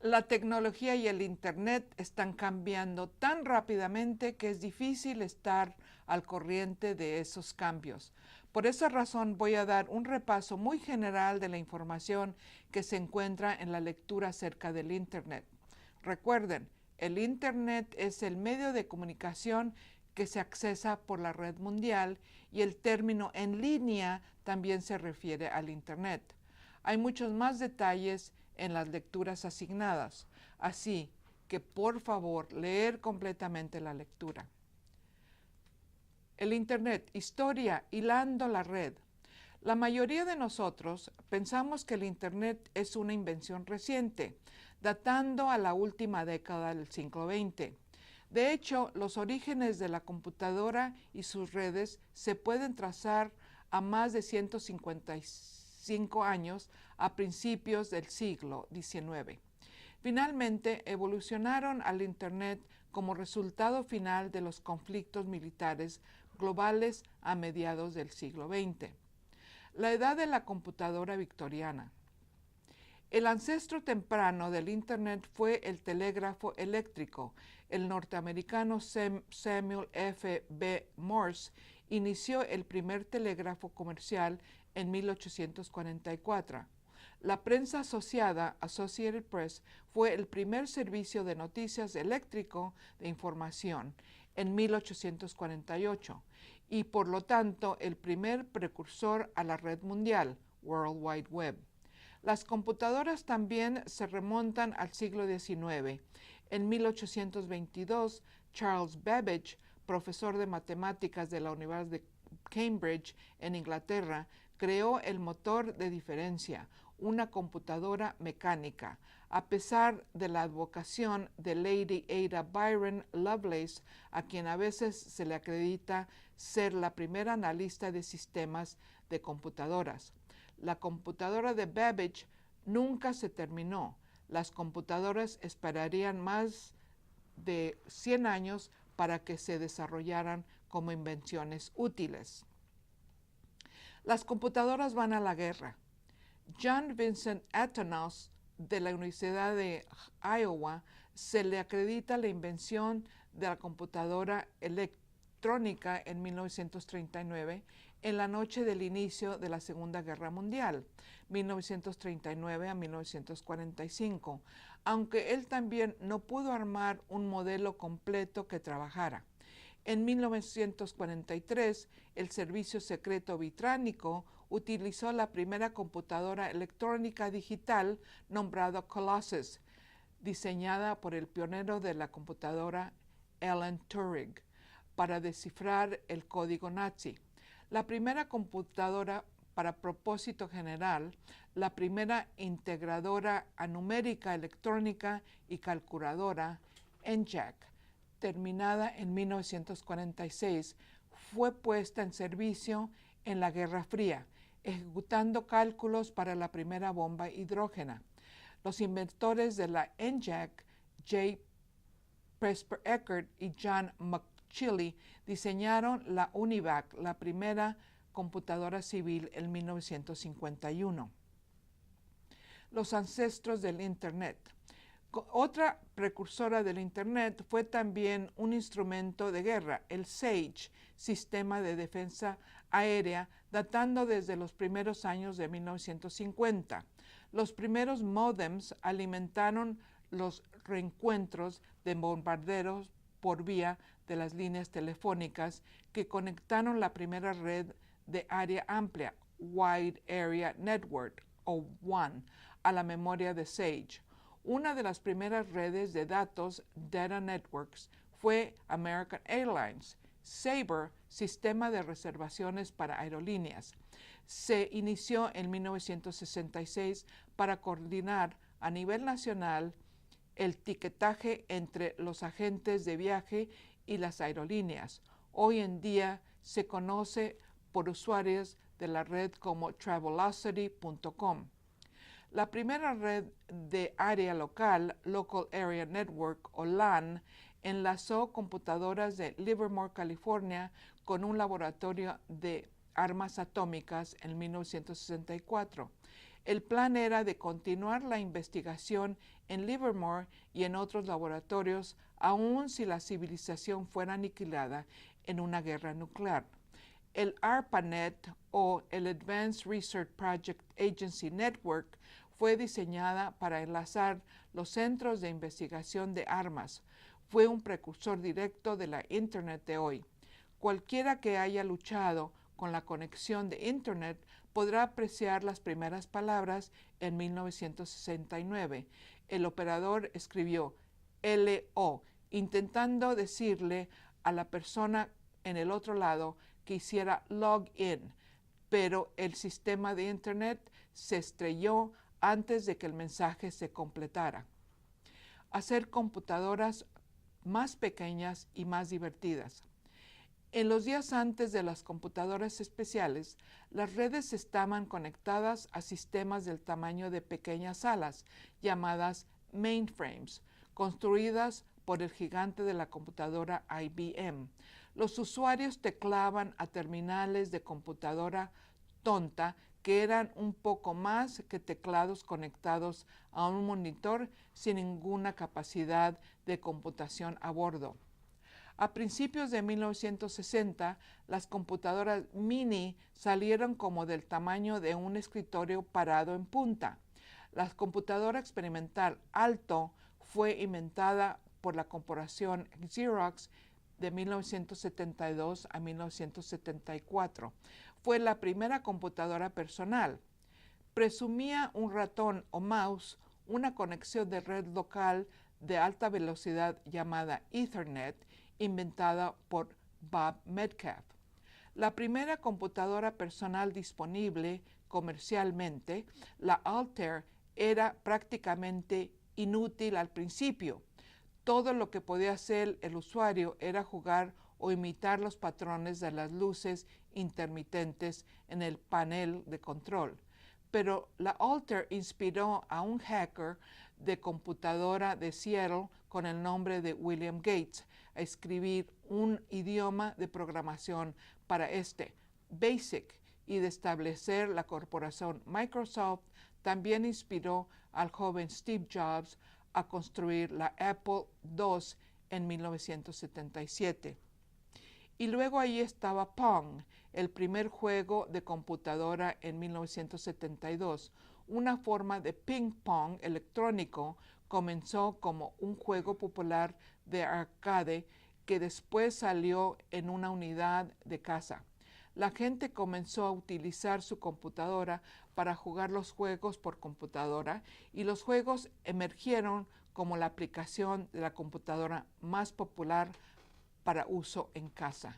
La tecnología y el Internet están cambiando tan rápidamente que es difícil estar al corriente de esos cambios. Por esa razón voy a dar un repaso muy general de la información que se encuentra en la lectura acerca del Internet. Recuerden, el Internet es el medio de comunicación que se accesa por la red mundial y el término en línea también se refiere al Internet. Hay muchos más detalles en las lecturas asignadas, así que por favor leer completamente la lectura. El Internet, historia, hilando la red. La mayoría de nosotros pensamos que el Internet es una invención reciente, datando a la última década del siglo XX. De hecho, los orígenes de la computadora y sus redes se pueden trazar a más de 155 años a principios del siglo XIX. Finalmente, evolucionaron al Internet como resultado final de los conflictos militares globales a mediados del siglo XX. La edad de la computadora victoriana. El ancestro temprano del Internet fue el telégrafo eléctrico. El norteamericano Samuel F. B. Morse inició el primer telégrafo comercial en 1844. La prensa asociada, Associated Press, fue el primer servicio de noticias eléctrico de información en 1848 y por lo tanto el primer precursor a la red mundial, World Wide Web. Las computadoras también se remontan al siglo XIX. En 1822, Charles Babbage, profesor de matemáticas de la Universidad de Cambridge en Inglaterra, creó el motor de diferencia, una computadora mecánica. A pesar de la advocación de Lady Ada Byron Lovelace, a quien a veces se le acredita ser la primera analista de sistemas de computadoras. La computadora de Babbage nunca se terminó. Las computadoras esperarían más de 100 años para que se desarrollaran como invenciones útiles. Las computadoras van a la guerra. John Vincent Athenaeus de la Universidad de Iowa se le acredita la invención de la computadora electrónica en 1939, en la noche del inicio de la Segunda Guerra Mundial, 1939 a 1945, aunque él también no pudo armar un modelo completo que trabajara. En 1943, el Servicio Secreto Británico utilizó la primera computadora electrónica digital nombrada Colossus, diseñada por el pionero de la computadora Alan Turing, para descifrar el código nazi. La primera computadora para propósito general, la primera integradora numérica electrónica y calculadora, ENIAC, terminada en 1946, fue puesta en servicio en la Guerra Fría, ejecutando cálculos para la primera bomba hidrógena. Los inventores de la ENIAC, J. Presper Eckert y John McChilly, diseñaron la UNIVAC, la primera computadora civil, en 1951. Los ancestros del Internet. Otra precursora del Internet fue también un instrumento de guerra, el SAGE, Sistema de Defensa Aérea, datando desde los primeros años de 1950. Los primeros módems alimentaron los reencuentros de bombarderos por vía de las líneas telefónicas que conectaron la primera red de área amplia, Wide Area Network, o WAN, a la memoria de SAGE. Una de las primeras redes de datos, Data Networks, fue American Airlines. Sabre, sistema de reservaciones para aerolíneas, se inició en 1966 para coordinar a nivel nacional el tiquetaje entre los agentes de viaje y las aerolíneas. Hoy en día se conoce por usuarios de la red como Travelocity.com. La primera red de área local, Local Area Network o LAN, enlazó computadoras de Livermore, California, con un laboratorio de armas atómicas en 1964. El plan era de continuar la investigación en Livermore y en otros laboratorios, aun si la civilización fuera aniquilada en una guerra nuclear. El ARPANET o el Advanced Research Project Agency Network fue diseñada para enlazar los centros de investigación de armas. Fue un precursor directo de la Internet de hoy. Cualquiera que haya luchado con la conexión de Internet podrá apreciar las primeras palabras en 1969. El operador escribió LO, intentando decirle a la persona en el otro lado que hiciera login, pero el sistema de Internet se estrelló antes de que el mensaje se completara. Hacer computadoras más pequeñas y más divertidas. En los días antes de las computadoras especiales, las redes estaban conectadas a sistemas del tamaño de pequeñas salas, llamadas mainframes, construidas por el gigante de la computadora IBM. Los usuarios teclaban a terminales de computadora tonta que eran un poco más que teclados conectados a un monitor sin ninguna capacidad de computación a bordo. A principios de 1960, las computadoras mini salieron como del tamaño de un escritorio parado en punta. La computadora experimental Alto fue inventada por la corporación Xerox de 1972 a 1974. Fue la primera computadora personal. Presumía un ratón o mouse, una conexión de red local de alta velocidad llamada Ethernet, inventada por Bob Metcalf. La primera computadora personal disponible comercialmente, la Altair, era prácticamente inútil al principio. Todo lo que podía hacer el usuario era jugar o imitar los patrones de las luces intermitentes en el panel de control. Pero la Altair inspiró a un hacker de computadora de Seattle con el nombre de William Gates a escribir un idioma de programación para BASIC, y de establecer la corporación Microsoft. También inspiró al joven Steve Jobs a construir la Apple II en 1977. Y luego ahí estaba Pong, el primer juego de computadora en 1972. Una forma de ping-pong electrónico. Comenzó como un juego popular de arcade que después salió en una unidad de casa. La gente comenzó a utilizar su computadora para jugar los juegos por computadora y los juegos emergieron como la aplicación de la computadora más popular para uso en casa.